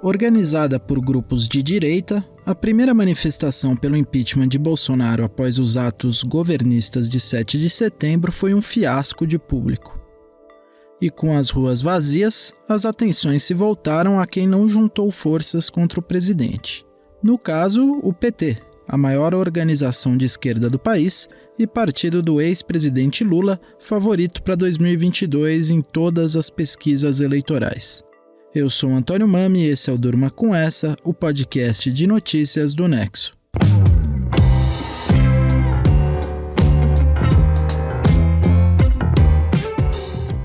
Organizada por grupos de direita, a primeira manifestação pelo impeachment de Bolsonaro após os atos governistas de 7 de setembro foi um fiasco de público. E com as ruas vazias, as atenções se voltaram a quem não juntou forças contra o presidente. No caso, o PT, a maior organização de esquerda do país e partido do ex-presidente Lula, favorito para 2022 em todas as pesquisas eleitorais. Eu sou Antônio Mami e esse é o Durma Com Essa, o podcast de notícias do Nexo.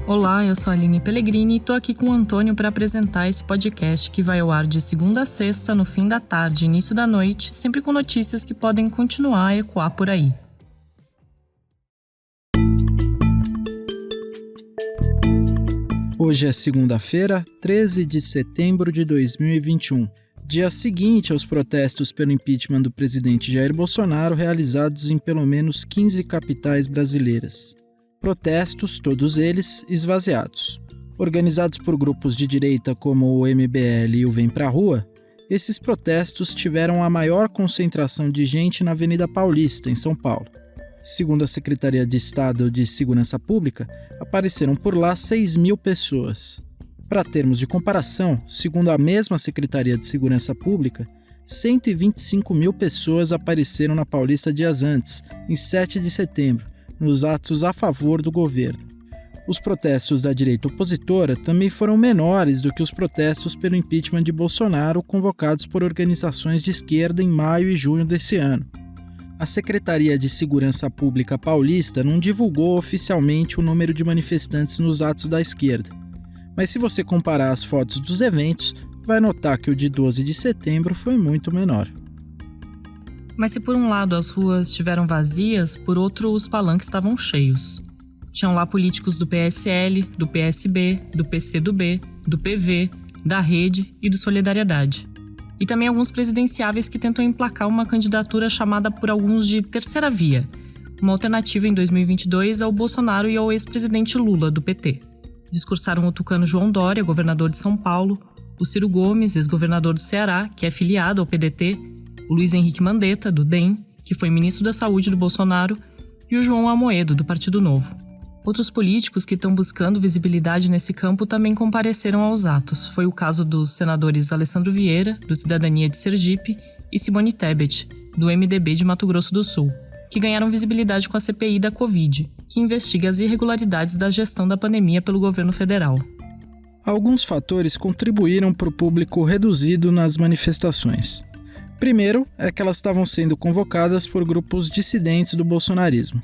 Olá, eu sou a Aline Pellegrini e estou aqui com o Antônio para apresentar esse podcast que vai ao ar de segunda a sexta, no fim da tarde e início da noite, sempre com notícias que podem continuar a ecoar por aí. Hoje é segunda-feira, 13 de setembro de 2021, dia seguinte aos protestos pelo impeachment do presidente Jair Bolsonaro realizados em pelo menos 15 capitais brasileiras. Protestos, todos eles esvaziados. Organizados por grupos de direita como o MBL e o Vem Pra Rua, esses protestos tiveram a maior concentração de gente na Avenida Paulista, em São Paulo. Segundo a Secretaria de Estado de Segurança Pública, apareceram por lá 6.000 pessoas. Para termos de comparação, segundo a mesma Secretaria de Segurança Pública, 125.000 pessoas apareceram na Paulista dias antes, em 7 de setembro, nos atos a favor do governo. Os protestos da direita opositora também foram menores do que os protestos pelo impeachment de Bolsonaro convocados por organizações de esquerda em maio e junho desse ano. A Secretaria de Segurança Pública paulista não divulgou oficialmente o número de manifestantes nos atos da esquerda, mas se você comparar as fotos dos eventos, vai notar que o de 12 de setembro foi muito menor. Mas se por um lado as ruas estiveram vazias, por outro os palanques estavam cheios. Tinham lá políticos do PSL, do PSB, do PCdoB, do PV, da Rede e do Solidariedade. E também alguns presidenciáveis que tentam emplacar uma candidatura chamada por alguns de terceira via, uma alternativa em 2022 ao Bolsonaro e ao ex-presidente Lula, do PT. Discursaram o tucano João Dória, governador de São Paulo, o Ciro Gomes, ex-governador do Ceará, que é filiado ao PDT, o Luiz Henrique Mandetta, do DEM, que foi ministro da Saúde do Bolsonaro, e o João Amoedo, do Partido Novo. Outros políticos que estão buscando visibilidade nesse campo também compareceram aos atos. Foi o caso dos senadores Alessandro Vieira, do Cidadania de Sergipe, e Simone Tebet, do MDB de Mato Grosso do Sul, que ganharam visibilidade com a CPI da Covid, que investiga as irregularidades da gestão da pandemia pelo governo federal. Alguns fatores contribuíram para o público reduzido nas manifestações. Primeiro é que elas estavam sendo convocadas por grupos dissidentes do bolsonarismo.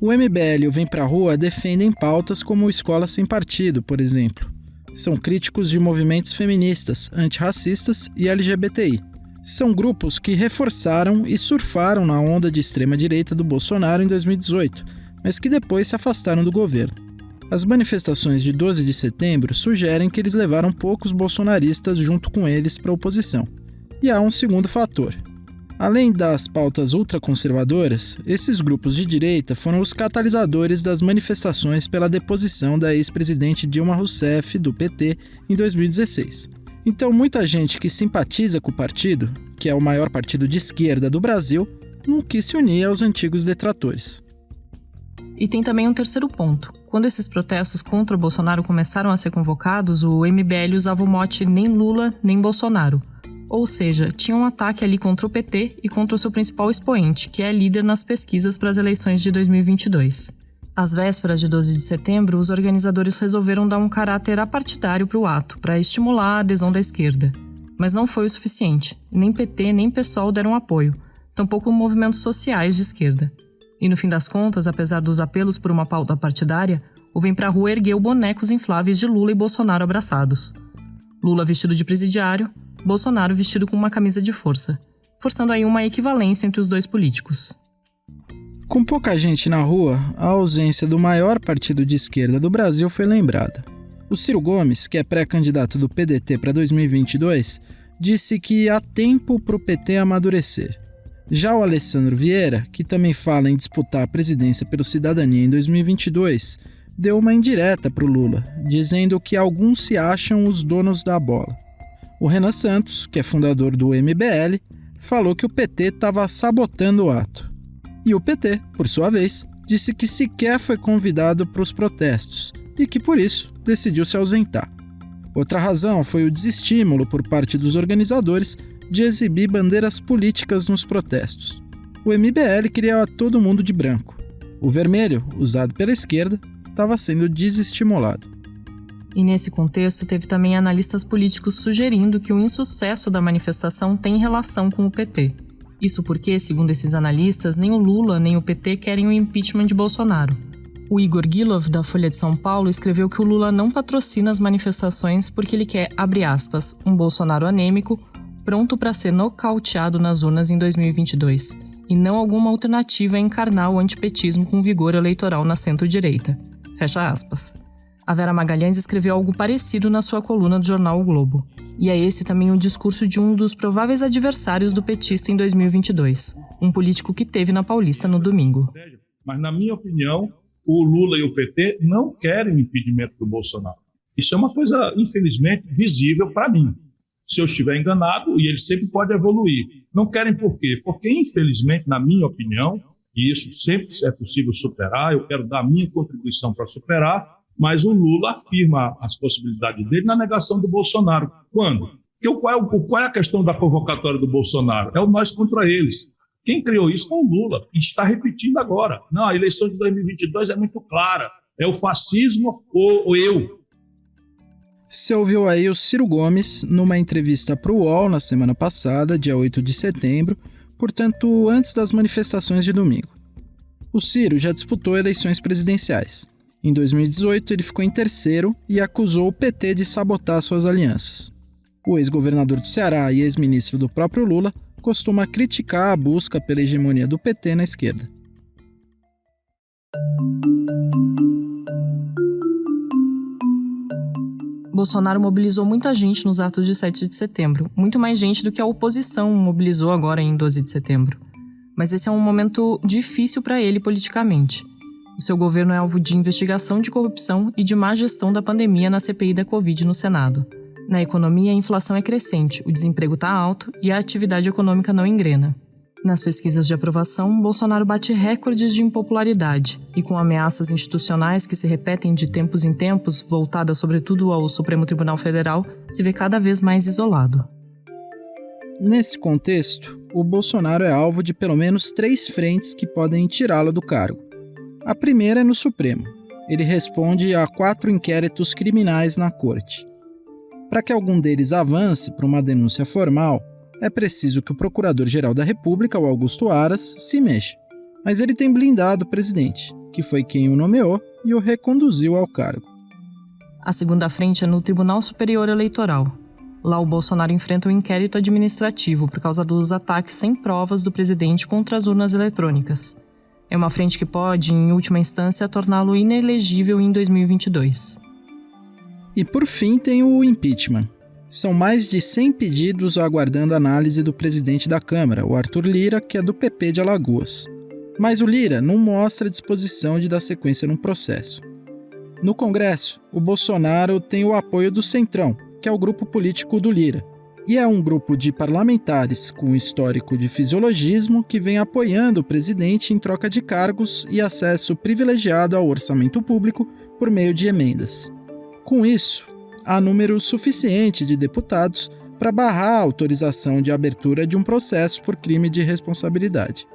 O MBL e o Vem Pra Rua defendem pautas como Escola Sem Partido, por exemplo. São críticos de movimentos feministas, antirracistas e LGBTI. São grupos que reforçaram e surfaram na onda de extrema-direita do Bolsonaro em 2018, mas que depois se afastaram do governo. As manifestações de 12 de setembro sugerem que eles levaram poucos bolsonaristas junto com eles para a oposição. E há um segundo fator. Além das pautas ultraconservadoras, esses grupos de direita foram os catalisadores das manifestações pela deposição da ex-presidente Dilma Rousseff, do PT, em 2016. Então, muita gente que simpatiza com o partido, que é o maior partido de esquerda do Brasil, não quis se unir aos antigos detratores. E tem também um terceiro ponto. Quando esses protestos contra o Bolsonaro começaram a ser convocados, o MBL usava o mote nem Lula, nem Bolsonaro. Ou seja, tinha um ataque ali contra o PT e contra o seu principal expoente, que é líder nas pesquisas para as eleições de 2022. Às vésperas de 12 de setembro, os organizadores resolveram dar um caráter apartidário para o ato, para estimular a adesão da esquerda. Mas não foi o suficiente. Nem PT nem PSOL deram apoio, tampouco movimentos sociais de esquerda. E no fim das contas, apesar dos apelos por uma pauta partidária, o Vem Pra Rua ergueu bonecos infláveis de Lula e Bolsonaro abraçados. Lula vestido de presidiário, Bolsonaro vestido com uma camisa de força, forçando aí uma equivalência entre os dois políticos. Com pouca gente na rua, a ausência do maior partido de esquerda do Brasil foi lembrada. O Ciro Gomes, que é pré-candidato do PDT para 2022, disse que há tempo para o PT amadurecer. Já o Alessandro Vieira, que também fala em disputar a presidência pelo Cidadania em 2022, deu uma indireta para o Lula, dizendo que alguns se acham os donos da bola. O Renan Santos, que é fundador do MBL, falou que o PT estava sabotando o ato. E o PT, por sua vez, disse que sequer foi convidado para os protestos e que, por isso, decidiu se ausentar. Outra razão foi o desestímulo por parte dos organizadores de exibir bandeiras políticas nos protestos. O MBL queria todo mundo de branco. O vermelho, usado pela esquerda, estava sendo desestimulado. E nesse contexto, teve também analistas políticos sugerindo que o insucesso da manifestação tem relação com o PT. Isso porque, segundo esses analistas, nem o Lula nem o PT querem o impeachment de Bolsonaro. O Igor Gilov, da Folha de São Paulo, escreveu que o Lula não patrocina as manifestações porque ele quer, abre aspas, um Bolsonaro anêmico, pronto para ser nocauteado nas urnas em 2022, e não alguma alternativa a encarnar o antipetismo com vigor eleitoral na centro-direita. Fecha aspas. A Vera Magalhães escreveu algo parecido na sua coluna do jornal O Globo. E é esse também o discurso de um dos prováveis adversários do petista em 2022, um político que teve na Paulista no domingo. Mas, na minha opinião, o Lula e o PT não querem o impedimento do Bolsonaro. Isso é uma coisa, infelizmente, visível para mim. Se eu estiver enganado, e ele sempre pode evoluir. Não querem por quê? Porque, infelizmente, na minha opinião, e isso sempre é possível superar, eu quero dar a minha contribuição para superar, mas o Lula afirma as possibilidades dele na negação do Bolsonaro. Quando? Porque qual é a questão da convocatória do Bolsonaro? É o nós contra eles. Quem criou isso foi o Lula, e está repetindo agora. Não, a eleição de 2022 é muito clara. É o fascismo ou eu. Você ouviu aí o Ciro Gomes numa entrevista para o UOL na semana passada, dia 8 de setembro, portanto, antes das manifestações de domingo. O Ciro já disputou eleições presidenciais. Em 2018, ele ficou em terceiro e acusou o PT de sabotar suas alianças. O ex-governador do Ceará e ex-ministro do próprio Lula costuma criticar a busca pela hegemonia do PT na esquerda. Bolsonaro mobilizou muita gente nos atos de 7 de setembro, muito mais gente do que a oposição mobilizou agora em 12 de setembro. Mas esse é um momento difícil para ele politicamente. O seu governo é alvo de investigação de corrupção e de má gestão da pandemia na CPI da Covid no Senado. Na economia, a inflação é crescente, o desemprego está alto e a atividade econômica não engrena. Nas pesquisas de aprovação, Bolsonaro bate recordes de impopularidade e, com ameaças institucionais que se repetem de tempos em tempos, voltadas sobretudo ao Supremo Tribunal Federal, se vê cada vez mais isolado. Nesse contexto, o Bolsonaro é alvo de pelo menos 3 frentes que podem tirá-lo do cargo. A primeira é no Supremo. Ele responde a 4 inquéritos criminais na Corte. Para que algum deles avance para uma denúncia formal, é preciso que o Procurador-Geral da República, o Augusto Aras, se mexa. Mas ele tem blindado o presidente, que foi quem o nomeou e o reconduziu ao cargo. A segunda frente é no Tribunal Superior Eleitoral. Lá o Bolsonaro enfrenta um inquérito administrativo por causa dos ataques sem provas do presidente contra as urnas eletrônicas. É uma frente que pode, em última instância, torná-lo inelegível em 2022. E por fim tem o impeachment. São mais de 100 pedidos aguardando análise do presidente da Câmara, o Arthur Lira, que é do PP de Alagoas. Mas o Lira não mostra disposição de dar sequência no processo. No Congresso, o Bolsonaro tem o apoio do Centrão, que é o grupo político do Lira. E é um grupo de parlamentares com histórico de fisiologismo que vem apoiando o presidente em troca de cargos e acesso privilegiado ao orçamento público por meio de emendas. Com isso, há número suficiente de deputados para barrar a autorização de abertura de um processo por crime de responsabilidade.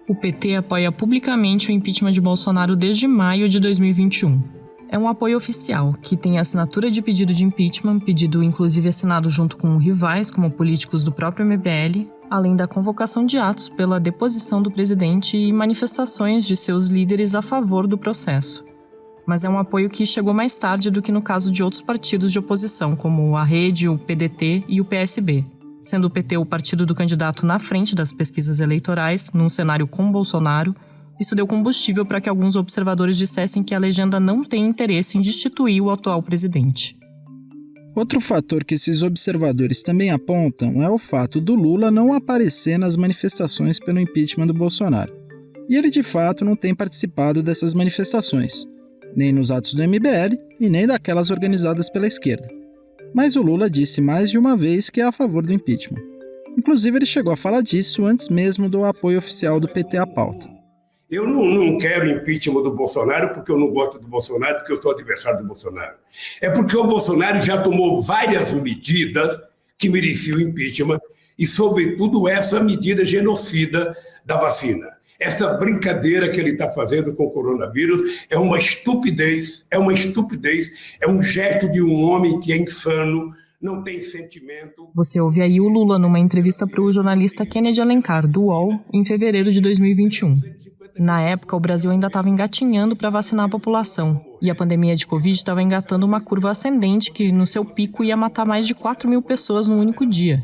O PT apoia publicamente o impeachment de Bolsonaro desde maio de 2021. É um apoio oficial, que tem assinatura de pedido de impeachment, pedido inclusive assinado junto com rivais, como políticos do próprio MBL, além da convocação de atos pela deposição do presidente e manifestações de seus líderes a favor do processo. Mas é um apoio que chegou mais tarde do que no caso de outros partidos de oposição, como a Rede, o PDT e o PSB, sendo o PT o partido do candidato na frente das pesquisas eleitorais, num cenário com Bolsonaro. Isso deu combustível para que alguns observadores dissessem que a legenda não tem interesse em destituir o atual presidente. Outro fator que esses observadores também apontam é o fato do Lula não aparecer nas manifestações pelo impeachment do Bolsonaro. E ele, de fato, não tem participado dessas manifestações, nem nos atos do MBL e nem daquelas organizadas pela esquerda. Mas o Lula disse mais de uma vez que é a favor do impeachment. Inclusive, ele chegou a falar disso antes mesmo do apoio oficial do PT à pauta. Eu não quero impeachment do Bolsonaro porque eu não gosto do Bolsonaro, porque eu sou adversário do Bolsonaro. É porque o Bolsonaro já tomou várias medidas que mereciam impeachment e, sobretudo, essa medida genocida da vacina. Essa brincadeira que ele está fazendo com o coronavírus é uma estupidez, é um gesto de um homem que é insano, não tem sentimento. Você ouve aí o Lula numa entrevista para o jornalista Kennedy Alencar, do UOL, em fevereiro de 2021. Na época, o Brasil ainda estava engatinhando para vacinar a população, e a pandemia de Covid estava engatando uma curva ascendente que, no seu pico, ia matar mais de 4.000 pessoas num único dia.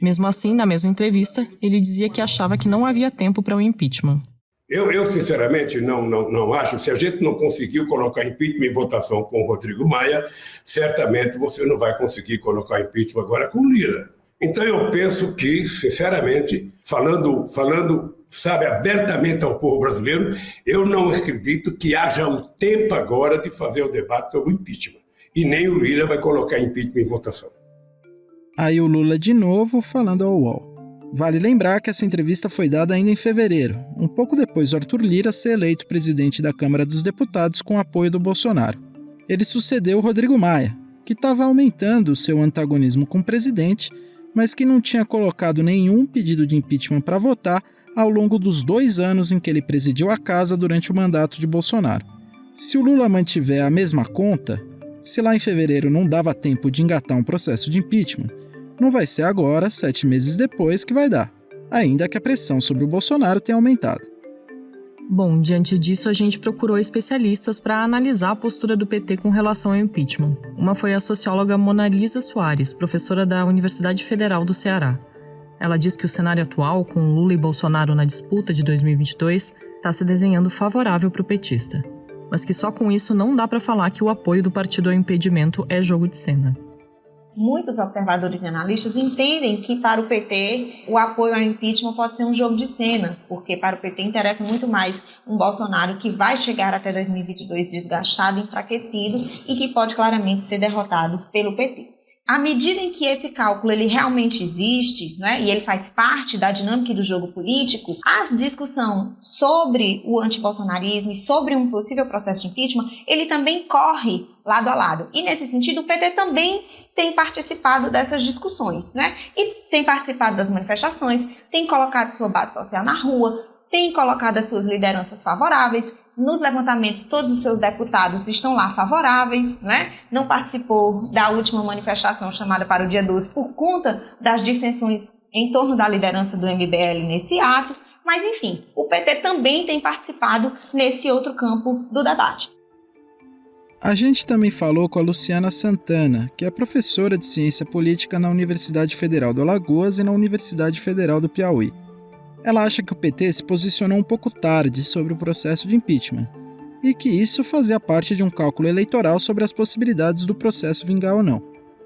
Mesmo assim, na mesma entrevista, ele dizia que achava que não havia tempo para o impeachment. Eu sinceramente, não acho. Se a gente não conseguiu colocar impeachment em votação com o Rodrigo Maia, certamente você não vai conseguir colocar impeachment agora com o Lira. Então eu penso que, sinceramente, falando, sabe, abertamente ao povo brasileiro, eu não acredito que haja um tempo agora de fazer o debate sobre o impeachment. E nem o Lira vai colocar impeachment em votação. Aí o Lula de novo falando ao UOL. Vale lembrar que essa entrevista foi dada ainda em fevereiro, um pouco depois do Arthur Lira ser eleito presidente da Câmara dos Deputados com apoio do Bolsonaro. Ele sucedeu o Rodrigo Maia, que estava aumentando o seu antagonismo com o presidente, mas que não tinha colocado nenhum pedido de impeachment para votar ao longo dos 2 anos em que ele presidiu a casa durante o mandato de Bolsonaro. Se o Lula mantiver a mesma conta, se lá em fevereiro não dava tempo de engatar um processo de impeachment, não vai ser agora, 7 meses depois, que vai dar, ainda que a pressão sobre o Bolsonaro tenha aumentado. Bom, diante disso, a gente procurou especialistas para analisar a postura do PT com relação ao impeachment. Uma foi a socióloga Mona Lisa Soares, professora da Universidade Federal do Ceará. Ela diz que o cenário atual, com Lula e Bolsonaro na disputa de 2022, está se desenhando favorável para o petista. Mas que só com isso não dá para falar que o apoio do partido ao impedimento é jogo de cena. Muitos observadores e analistas entendem que para o PT o apoio ao impeachment pode ser um jogo de cena, porque para o PT interessa muito mais um Bolsonaro que vai chegar até 2022 desgastado, enfraquecido e que pode claramente ser derrotado pelo PT. À medida em que esse cálculo ele realmente existe, né, e ele faz parte da dinâmica do jogo político, a discussão sobre o antibolsonarismo e sobre um possível processo de impeachment, ele também corre lado a lado. E nesse sentido, o PT também tem participado dessas discussões, né? E tem participado das manifestações, tem colocado sua base social na rua, tem colocado as suas lideranças favoráveis. Nos levantamentos, todos os seus deputados estão lá favoráveis, né? Não participou da última manifestação chamada para o dia 12 por conta das dissensões em torno da liderança do MBL nesse ato. Mas, enfim, o PT também tem participado nesse outro campo do debate. A gente também falou com a Luciana Santana, que é professora de Ciência Política na Universidade Federal do Alagoas e na Universidade Federal do Piauí. Ela acha que o PT se posicionou um pouco tarde sobre o processo de impeachment e que isso fazia parte de um cálculo eleitoral sobre as possibilidades do processo vingar ou não.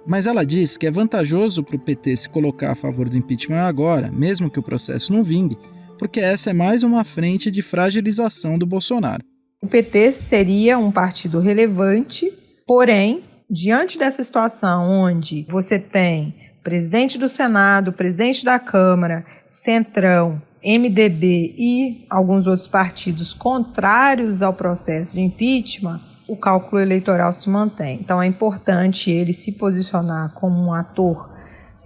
Mas ela diz que é vantajoso para o PT se colocar a favor do impeachment agora, mesmo que o processo não vingue, porque essa é mais uma frente de fragilização do Bolsonaro. O PT seria um partido relevante, porém, diante dessa situação onde você tem o presidente do Senado, o presidente da Câmara, Centrão, MDB e alguns outros partidos contrários ao processo de impeachment, o cálculo eleitoral se mantém. Então é importante ele se posicionar como um ator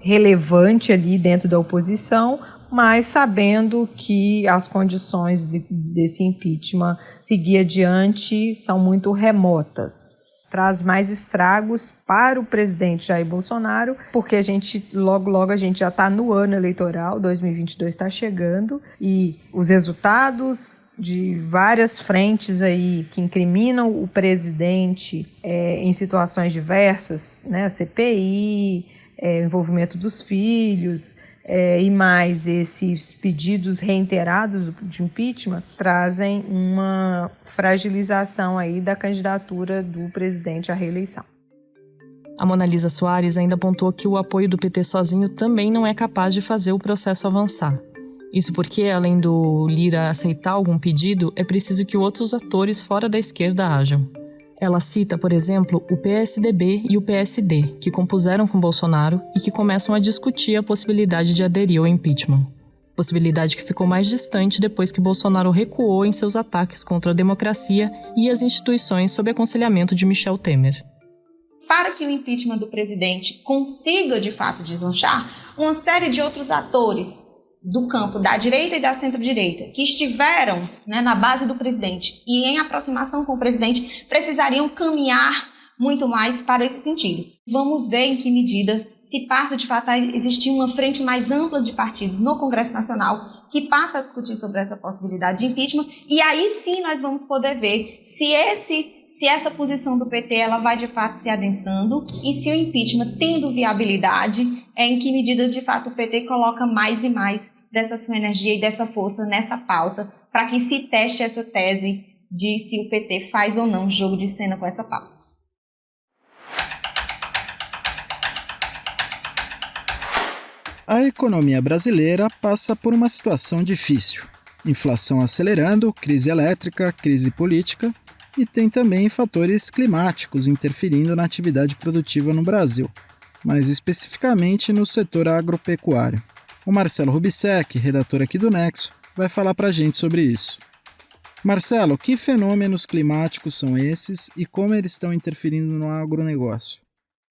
relevante ali dentro da oposição, mas sabendo que as condições desse impeachment seguir adiante são muito remotas. Traz mais estragos para o presidente Jair Bolsonaro, porque logo a gente já está no ano eleitoral, 2022 está chegando, e os resultados de várias frentes aí que incriminam o presidente em situações diversas, né, CPI, envolvimento dos filhos, e mais esses pedidos reiterados de impeachment trazem uma fragilização aí da candidatura do presidente à reeleição. A Mona Lisa Soares ainda apontou que o apoio do PT sozinho também não é capaz de fazer o processo avançar. Isso porque, além do Lira aceitar algum pedido, é preciso que outros atores fora da esquerda ajam. Ela cita, por exemplo, o PSDB e o PSD, que compuseram com Bolsonaro e que começam a discutir a possibilidade de aderir ao impeachment. Possibilidade que ficou mais distante depois que Bolsonaro recuou em seus ataques contra a democracia e as instituições sob aconselhamento de Michel Temer. Para que o impeachment do presidente consiga, de fato, deslanchar, uma série de outros atores do campo da direita e da centro-direita que estiveram, na base do presidente e em aproximação com o presidente precisariam caminhar muito mais para esse sentido. Vamos ver em que medida se passa de fato a existir uma frente mais ampla de partidos no Congresso Nacional que passa a discutir sobre essa possibilidade de impeachment, e aí sim nós vamos poder ver se essa posição do PT ela vai de fato se adensando e se o impeachment tendo viabilidade, em que medida de fato o PT coloca mais e mais dessa sua energia e dessa força nessa pauta para que se teste essa tese de se o PT faz ou não jogo de cena com essa pauta. A economia brasileira passa por uma situação difícil. Inflação acelerando, crise elétrica, crise política e tem também fatores climáticos interferindo na atividade produtiva no Brasil, mais especificamente no setor agropecuário. O Marcelo Rubissec, redator aqui do Nexo, vai falar para a gente sobre isso. Marcelo, que fenômenos climáticos são esses e como eles estão interferindo no agronegócio?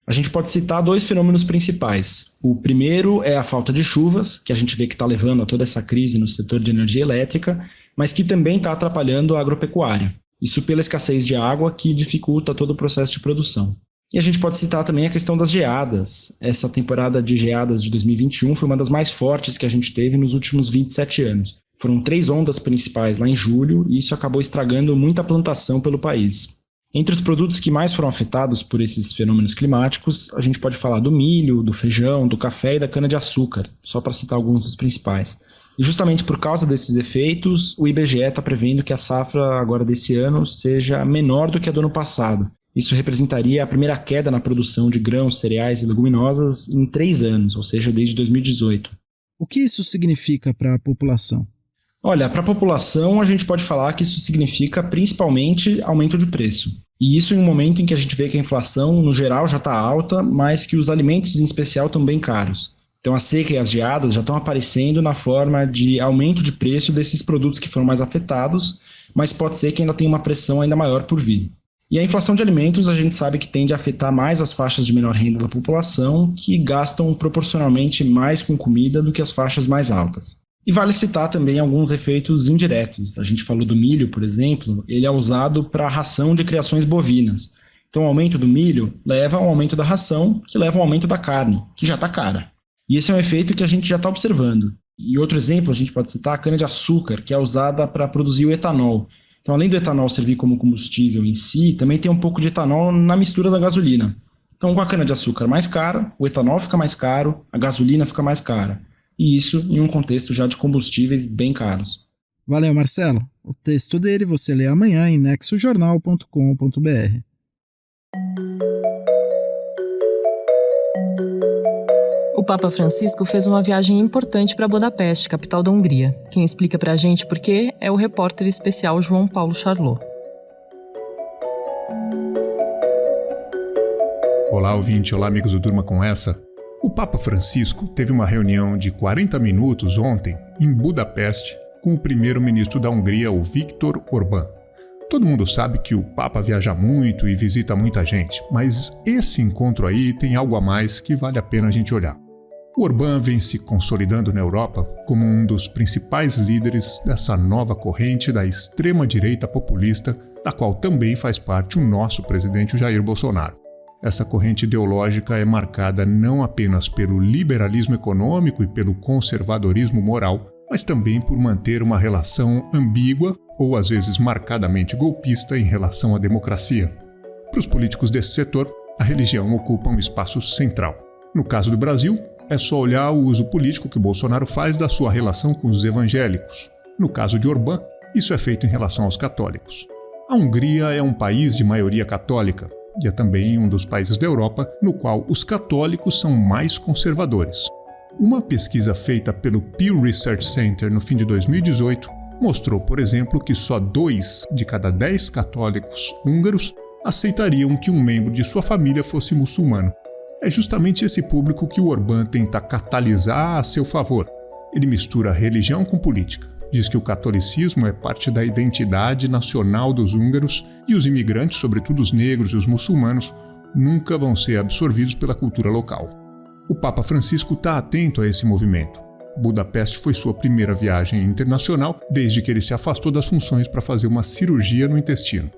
A gente pode citar dois fenômenos principais. O primeiro é a falta de chuvas, que a gente vê que está levando a toda essa crise no setor de energia elétrica, mas que também está atrapalhando a agropecuária. Isso pela escassez de água, que dificulta todo o processo de produção. E a gente pode citar também a questão das geadas. Essa temporada de geadas de 2021 foi uma das mais fortes que a gente teve nos últimos 27 anos. Foram 3 ondas principais lá em julho, e isso acabou estragando muita plantação pelo país. Entre os produtos que mais foram afetados por esses fenômenos climáticos, a gente pode falar do milho, do feijão, do café e da cana-de-açúcar, só para citar alguns dos principais. E justamente por causa desses efeitos, o IBGE está prevendo que a safra agora desse ano seja menor do que a do ano passado. Isso representaria a primeira queda na produção de grãos, cereais e leguminosas em 3 anos, ou seja, desde 2018. O que isso significa para a população? Olha, para a população a gente pode falar que isso significa principalmente aumento de preço. E isso em um momento em que a gente vê que a inflação, no geral, já está alta, mas que os alimentos, em especial, estão bem caros. Então, a seca e as geadas já estão aparecendo na forma de aumento de preço desses produtos que foram mais afetados, mas pode ser que ainda tenha uma pressão ainda maior por vir. E a inflação de alimentos, a gente sabe que tende a afetar mais as faixas de menor renda da população, que gastam proporcionalmente mais com comida do que as faixas mais altas. E vale citar também alguns efeitos indiretos. A gente falou do milho, por exemplo, ele é usado para ração de criações bovinas. Então o aumento do milho leva ao aumento da ração, que leva ao aumento da carne, que já está cara. E esse é um efeito que a gente já está observando. E outro exemplo, a gente pode citar a cana-de-açúcar, que é usada para produzir o etanol. Então além do etanol servir como combustível em si, também tem um pouco de etanol na mistura da gasolina. Então com a cana-de-açúcar mais cara, o etanol fica mais caro, a gasolina fica mais cara. E isso em um contexto já de combustíveis bem caros. Valeu, Marcelo. O texto dele você lê amanhã em nexojornal.com.br. O Papa Francisco fez uma viagem importante para Budapeste, capital da Hungria. Quem explica para a gente por quê é o repórter especial João Paulo Charlot. Olá, ouvinte. Olá, amigos do Durma Com Essa. O Papa Francisco teve uma reunião de 40 minutos ontem em Budapeste com o primeiro-ministro da Hungria, o Viktor Orbán. Todo mundo sabe que o Papa viaja muito e visita muita gente, mas esse encontro aí tem algo a mais que vale a pena a gente olhar. O Orbán vem se consolidando na Europa como um dos principais líderes dessa nova corrente da extrema-direita populista, da qual também faz parte o nosso presidente Jair Bolsonaro. Essa corrente ideológica é marcada não apenas pelo liberalismo econômico e pelo conservadorismo moral, mas também por manter uma relação ambígua ou às vezes marcadamente golpista em relação à democracia. Para os políticos desse setor, a religião ocupa um espaço central. No caso do Brasil, é só olhar o uso político que o Bolsonaro faz da sua relação com os evangélicos. No caso de Orbán, isso é feito em relação aos católicos. A Hungria é um país de maioria católica, e é também um dos países da Europa no qual os católicos são mais conservadores. Uma pesquisa feita pelo Pew Research Center no fim de 2018 mostrou, por exemplo, que só 2 de cada 10 católicos húngaros aceitariam que um membro de sua família fosse muçulmano. É justamente esse público que o Orbán tenta catalisar a seu favor. Ele mistura religião com política. Diz que o catolicismo é parte da identidade nacional dos húngaros e os imigrantes, sobretudo os negros e os muçulmanos, nunca vão ser absorvidos pela cultura local. O Papa Francisco está atento a esse movimento. Budapeste foi sua primeira viagem internacional desde que ele se afastou das funções para fazer uma cirurgia no intestino.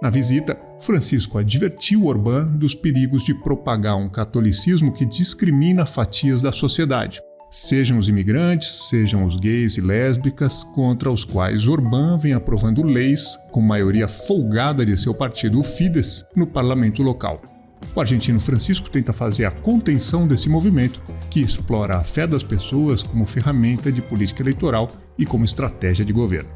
Na visita, Francisco advertiu Orbán dos perigos de propagar um catolicismo que discrimina fatias da sociedade, sejam os imigrantes, sejam os gays e lésbicas, contra os quais Orbán vem aprovando leis com maioria folgada de seu partido, o Fidesz, no parlamento local. O argentino Francisco tenta fazer a contenção desse movimento, que explora a fé das pessoas como ferramenta de política eleitoral e como estratégia de governo.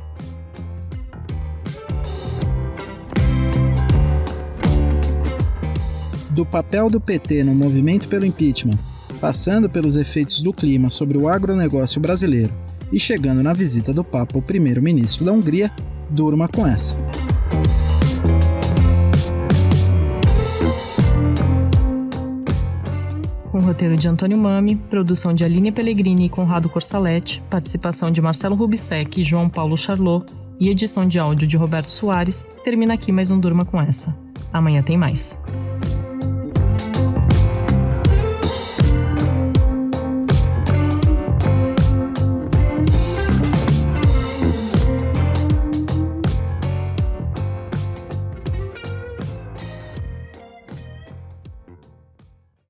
Do papel do PT no movimento pelo impeachment, passando pelos efeitos do clima sobre o agronegócio brasileiro e chegando na visita do Papa ao primeiro-ministro da Hungria, durma com essa. Com roteiro de Antônio Mami, produção de Aline Pellegrini e Conrado Corsaletti, participação de Marcelo Rubissec e João Paulo Charlot e edição de áudio de Roberto Soares, termina aqui mais um Durma com essa. Amanhã tem mais.